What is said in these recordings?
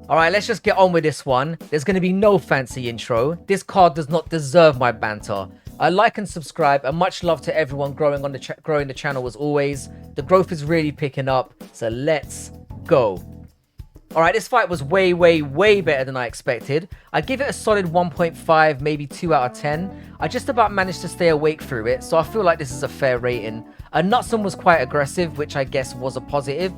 Alright, let's just get on with this one. There's going to be no fancy intro. This card does not deserve my banter. Like and subscribe, and much love to everyone growing the channel as always. The growth is really picking up, so let's go. Alright, this fight was way better than I expected. I give it a solid 1.5, maybe 2 out of 10. I just about managed to stay awake through it, so I feel like this is a fair rating. Knutsson was quite aggressive, which I guess was a positive.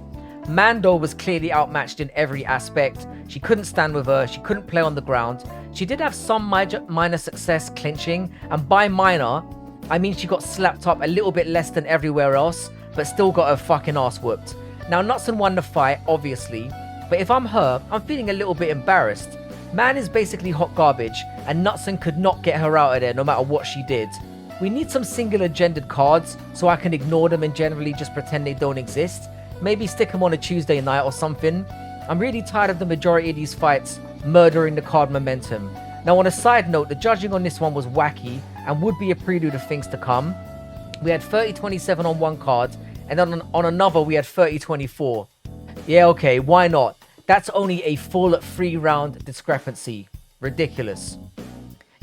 Mann was clearly outmatched in every aspect. She couldn't stand with her, she couldn't play on the ground. She did have some minor success clinching, and by minor, I mean she got slapped up a little bit less than everywhere else, but still got her fucking ass whooped. Now Knutsson won the fight, obviously, but if I'm her, I'm feeling a little bit embarrassed. Mann is basically hot garbage, and Knutsson could not get her out of there no matter what she did. We need some singular gendered cards, so I can ignore them and generally just pretend they don't exist. Maybe stick them on a Tuesday night or something. I'm really tired of the majority of these fights murdering the card momentum. Now on a side note, the judging on this one was wacky and would be a prelude of things to come. We had 30-27 on one card, and then on another we had 30-24. Yeah, okay, why not? That's only a full 3-round discrepancy. Ridiculous.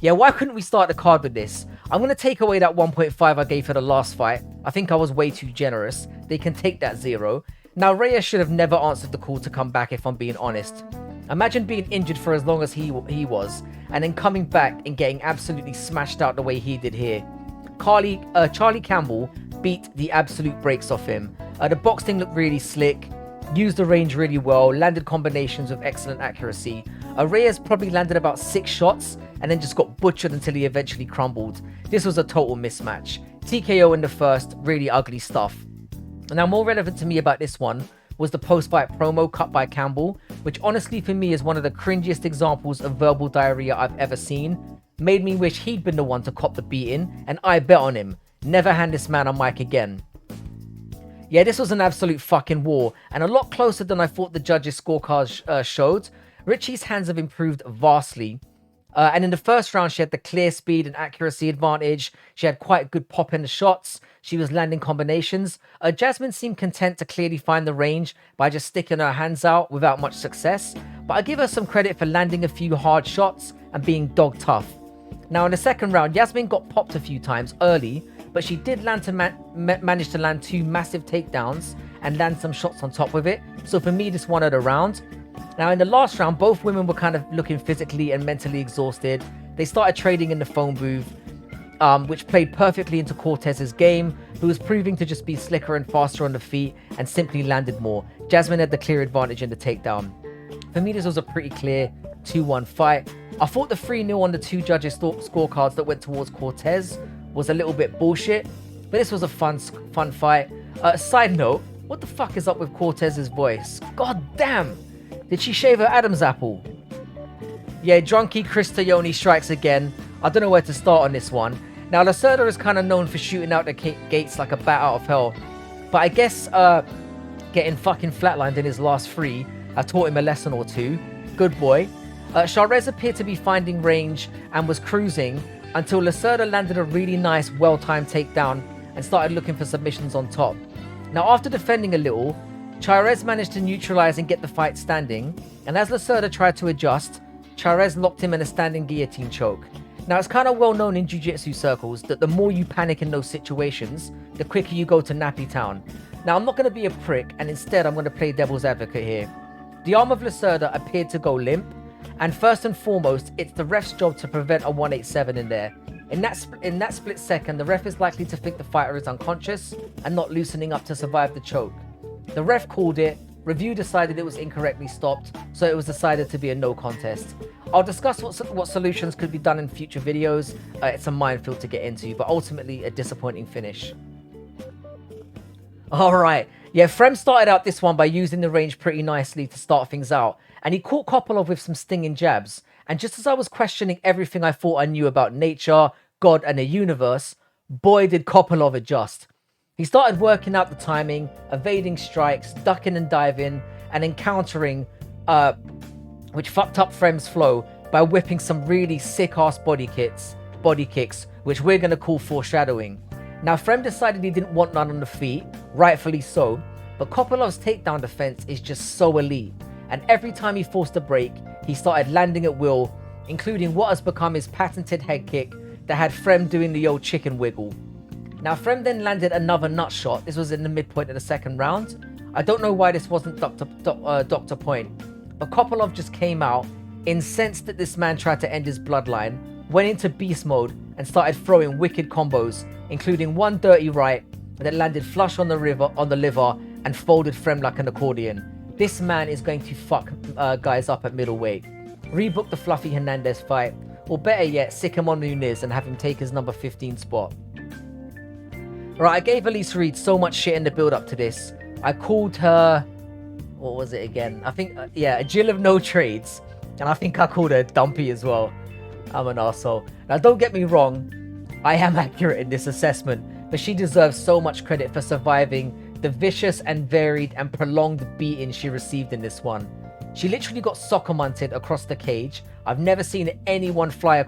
Yeah, why couldn't we start the card with this? I'm going to take away that 1.5 I gave for the last fight. I think I was way too generous. They can take that 0. Now, Reyes should have never answered the call to come back, if I'm being honest. Imagine being injured for as long as he was, and then coming back and getting absolutely smashed out the way he did here. Charlie Campbell beat the absolute brakes off him. The boxing looked really slick, used the range really well, landed combinations with excellent accuracy. Reyes probably landed about 6 shots, and then just got butchered until he eventually crumbled. This was a total mismatch. TKO in the first, really ugly stuff. Now, more relevant to me about this one was the post-fight promo cut by Campbell, which honestly for me is one of the cringiest examples of verbal diarrhea I've ever seen. Made me wish he'd been the one to cop the beating, and I bet on him. Never hand this man a mic again. Yeah, this was an absolute fucking war, and a lot closer than I thought the judges' scorecards showed. Richie's hands have improved vastly. And in the first round, she had the clear speed and accuracy advantage. She had quite good pop in the shots. She was landing combinations. Jasmine seemed content to clearly find the range by just sticking her hands out without much success. But I give her some credit for landing a few hard shots and being dog tough. Now in the second round, Jasmine got popped a few times early, but she did manage to land 2 massive takedowns and land some shots on top with it. So for me, this won her the round. Now in the last round, both women were kind of looking physically and mentally exhausted. They started trading in the phone booth, which played perfectly into Cortez's game, who was proving to just be slicker and faster on the feet and simply landed more. Jasmine had the clear advantage in the takedown. For me, this was a pretty clear 2-1 fight. I thought the 3-0 on the 2 judges' scorecards that went towards Cortez was a little bit bullshit, but this was a fun fight. Side note, what the fuck is up with Cortez's voice? God damn! Did she shave her Adam's apple? Yeah, drunky Chris Toyoni strikes again. I don't know where to start on this one. Now, Lacerda is kind of known for shooting out the gates like a bat out of hell. But I guess getting fucking flatlined in his last 3 taught him a lesson or 2. Good boy. Chairez appeared to be finding range and was cruising until Lacerda landed a really nice, well-timed takedown and started looking for submissions on top. Now, after defending a little, Chairez managed to neutralize and get the fight standing, and as Lacerda tried to adjust, Chairez locked him in a standing guillotine choke. Now, it's kind of well known in jiu-jitsu circles that the more you panic in those situations, the quicker you go to Nappy Town. Now, I'm not going to be a prick, and instead I'm going to play devil's advocate here. The arm of Lacerda appeared to go limp, and first and foremost, it's the ref's job to prevent a 187 in there. In that split second, the ref is likely to think the fighter is unconscious and not loosening up to survive the choke. The ref called it, review decided it was incorrectly stopped, so it was decided to be a no contest. I'll discuss what solutions could be done in future videos. It's a minefield to get into, but ultimately a disappointing finish. Alright, yeah, Fremd started out this one by using the range pretty nicely to start things out, and he caught Kopylov with some stinging jabs, and just as I was questioning everything I thought I knew about nature, God, and the universe, boy did Kopylov adjust. He started working out the timing, evading strikes, ducking and diving, and encountering, which fucked up Fremd's flow by whipping some really sick-ass body kicks, which we're going to call foreshadowing. Now, Fremd decided he didn't want none on the feet, rightfully so, but Kopylov's takedown defense is just so elite, and every time he forced a break, he started landing at will, including what has become his patented head kick that had Fremd doing the old chicken wiggle. Now Fremd then landed another nut shot. This was in the midpoint of the second round. I don't know why this wasn't Dr. Point, but Kopylov just came out, incensed that this man tried to end his bloodline, went into beast mode and started throwing wicked combos, including one dirty right that landed flush on the liver and folded Fremd like an accordion. This man is going to fuck guys up at middleweight. Rebook the Fluffy Hernandez fight, or better yet, sick him on Nunes and have him take his number 15 spot. Alright, I gave Elise Reed so much shit in the build up to this. I called her, what was it again? I think, yeah, a Jill of no trades. And I think I called her Dumpy as well. I'm an arsehole. Now, don't get me wrong, I am accurate in this assessment, but she deserves so much credit for surviving the vicious and varied and prolonged beating she received in this one. She literally got soccer-munted across the cage. I've never seen anyone fly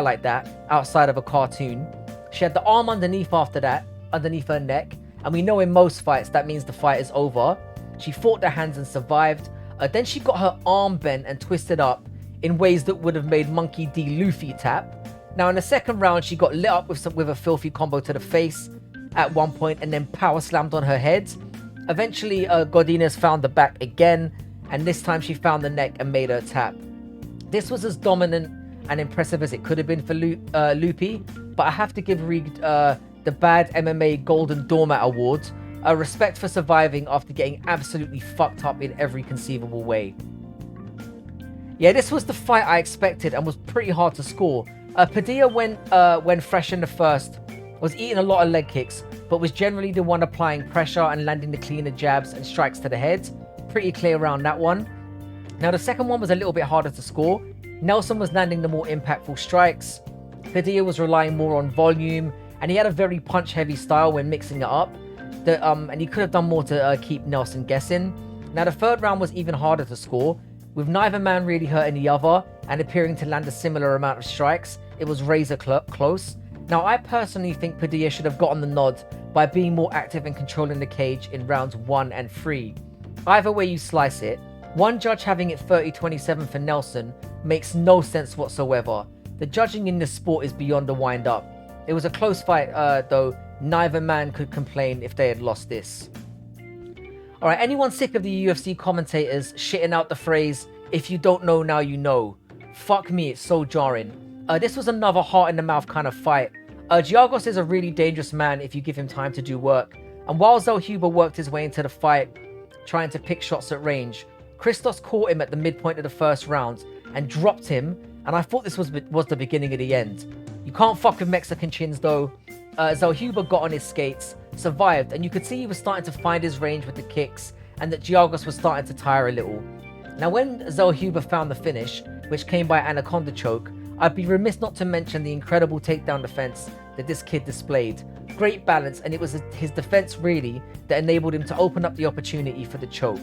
like that outside of a cartoon. She had the arm underneath after that, underneath her neck, and we know in most fights that means the fight is over. She fought the hands and survived. Then she got her arm bent and twisted up in ways that would have made Monkey D Luffy tap. Now in the second round, she got lit up with a filthy combo to the face at one point and then power slammed on her head. Eventually, Godinez found the back again, and this time she found the neck and made her tap. This was as dominant and impressive as it could have been for Loopy, but I have to give Reed the Bad MMA Golden Doormat Award, a respect for surviving after getting absolutely fucked up in every conceivable way. Yeah, this was the fight I expected and was pretty hard to score. Padilla, when fresh in the first, was eating a lot of leg kicks, but was generally the one applying pressure and landing the cleaner jabs and strikes to the head. Pretty clear around that one. Now the second one was a little bit harder to score. Nelson was landing the more impactful strikes. Padilla was relying more on volume, and he had a very punch-heavy style when mixing it up. And he could have done more to keep Nelson guessing. Now the third round was even harder to score, with neither man really hurting the other and appearing to land a similar amount of strikes. It was razor close. Now I personally think Padilla should have gotten the nod by being more active and controlling the cage in rounds 1 and 3. Either way you slice it, one judge having it 30-27 for Nelson makes no sense whatsoever. The judging in this sport is beyond a wind-up. It was a close fight, though neither man could complain if they had lost this. Alright, anyone sick of the UFC commentators shitting out the phrase, "If you don't know now, you know"? Fuck me, it's so jarring. This was another heart-in-the-mouth kind of fight. Giagos is a really dangerous man if you give him time to do work. And while Zellhuber worked his way into the fight, trying to pick shots at range, Christos caught him at the midpoint of the first round and dropped him, and I thought this was the beginning of the end. You can't fuck with Mexican chins though. Zellhuber got on his skates, survived, and you could see he was starting to find his range with the kicks, and that Giagos was starting to tire a little. Now when Zellhuber found the finish, which came by Anaconda choke, I'd be remiss not to mention the incredible takedown defense that this kid displayed. Great balance, and it was his defense really that enabled him to open up the opportunity for the choke.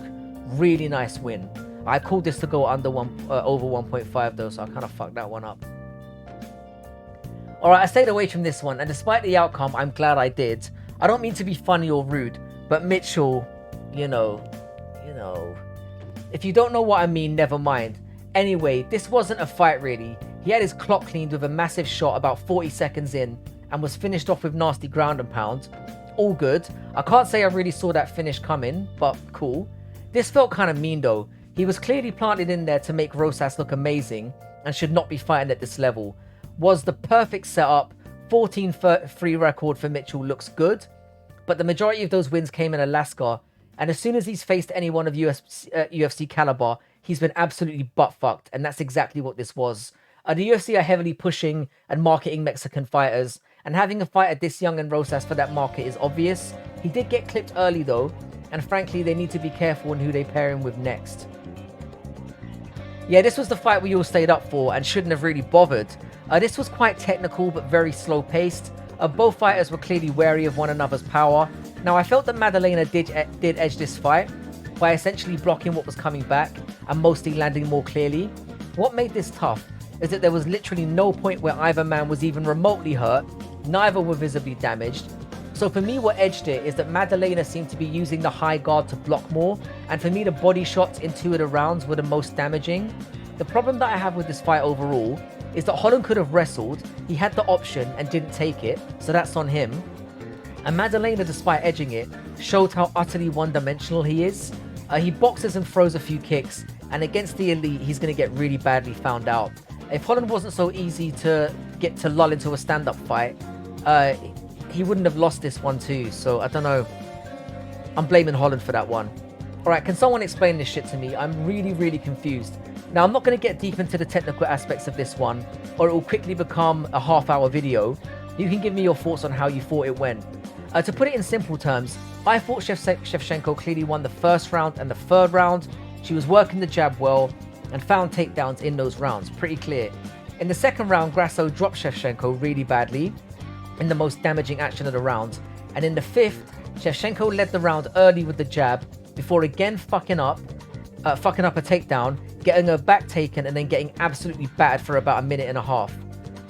Really nice win. I called this to go under over 1.5 though, so I kind of fucked that one up. Alright, I stayed away from this one, and despite the outcome, I'm glad I did. I don't mean to be funny or rude, but Mitchell, you know. If you don't know what I mean, never mind. Anyway, this wasn't a fight really. He had his clock cleaned with a massive shot about 40 seconds in, and was finished off with nasty ground and pound. All good. I can't say I really saw that finish coming, but cool. This felt kind of mean though. He was clearly planted in there to make Rosas look amazing, and should not be fighting at this level. Was the perfect setup. 14-3 record for Mitchell looks good, but the majority of those wins came in Alaska, and as soon as he's faced anyone of UFC caliber, he's been absolutely butt-fucked, and that's exactly what this was. The UFC are heavily pushing and marketing Mexican fighters, and having a fighter this young and Rosas for that market is obvious. He did get clipped early though, and frankly they need to be careful in who they pair him with next. Yeah, this was the fight we all stayed up for and shouldn't have really bothered. This was quite technical but very slow paced. Both fighters were clearly wary of one another's power. Now I felt that Maddalana did edge this fight by essentially blocking what was coming back and mostly landing more clearly. What made this tough is that there was literally no point where either man was even remotely hurt, neither were visibly damaged, So for me, what edged it is that Maddalana seemed to be using the high guard to block more, and for me, the body shots in 2 of the rounds were the most damaging. The problem that I have with this fight overall is that Holland could have wrestled, he had the option and didn't take it, so that's on him. And Maddalana, despite edging it, showed how utterly one-dimensional he is. He boxes and throws a few kicks, and against the elite, he's going to get really badly found out. If Holland wasn't so easy to get to lull into a stand-up fight, he wouldn't have lost this one too, so I don't know. I'm blaming Holland for that one. Alright, can someone explain this shit to me? I'm really confused. Now, I'm not going to get deep into the technical aspects of this one, or it will quickly become a half-hour video. You can give me your thoughts on how you thought it went. To put it in simple terms, I thought Shevchenko clearly won the first round and the third round. She was working the jab well and found takedowns in those rounds, pretty clear. In the second round, Grasso dropped Shevchenko really badly in the most damaging action of the round. And in the fifth, Shevchenko led the round early with the jab before again fucking up a takedown, getting her back taken and then getting absolutely battered for about 1.5 minutes.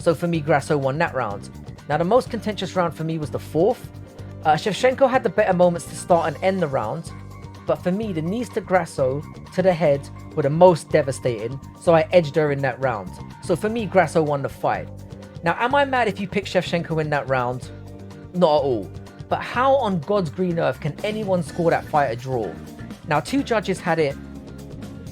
So for me, Grasso won that round. Now, the most contentious round for me was the fourth. Shevchenko had the better moments to start and end the round, but for me, the knees to Grasso to the head were the most devastating, so I edged her in that round. So for me, Grasso won the fight. Now, am I mad if you pick Shevchenko in that round? Not at all. But how on God's green earth can anyone score that fight a draw? Now, 2 judges had it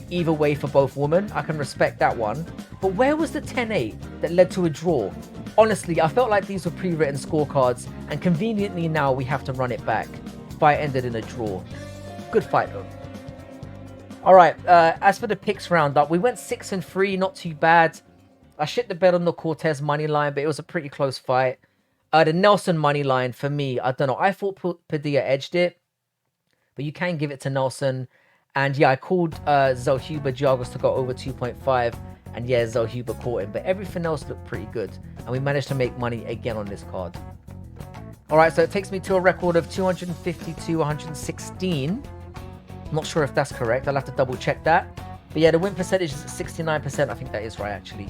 either way for both women. I can respect that one. But where was the 10-8 that led to a draw? Honestly, I felt like these were pre-written scorecards, and conveniently now we have to run it back. Fight ended in a draw. Good fight though. Alright, as for the picks roundup, we went 6-3, not too bad. I shit the bed on the Cortez money line, but it was a pretty close fight. The Nelson money line, for me, I don't know. I thought Padilla edged it, but you can give it to Nelson. And yeah, I called Zellhuber Giagos to go over 2.5. And yeah, Zellhuber caught him. But everything else looked pretty good. And we managed to make money again on this card. Alright, so it takes me to a record of 252, 116. I'm not sure if that's correct. I'll have to double check that. But yeah, the win percentage is 69%. I think that is right, actually.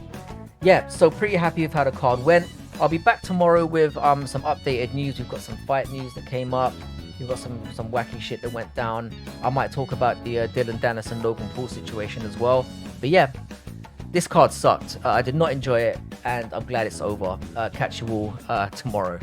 Yeah, so pretty happy with how the card went. I'll be back tomorrow with some updated news. We've got some fight news that came up. We've got some wacky shit that went down. I might talk about the Dylan Dennis and Logan Paul situation as well. But yeah, this card sucked. I did not enjoy it, and I'm glad it's over. Catch you all tomorrow.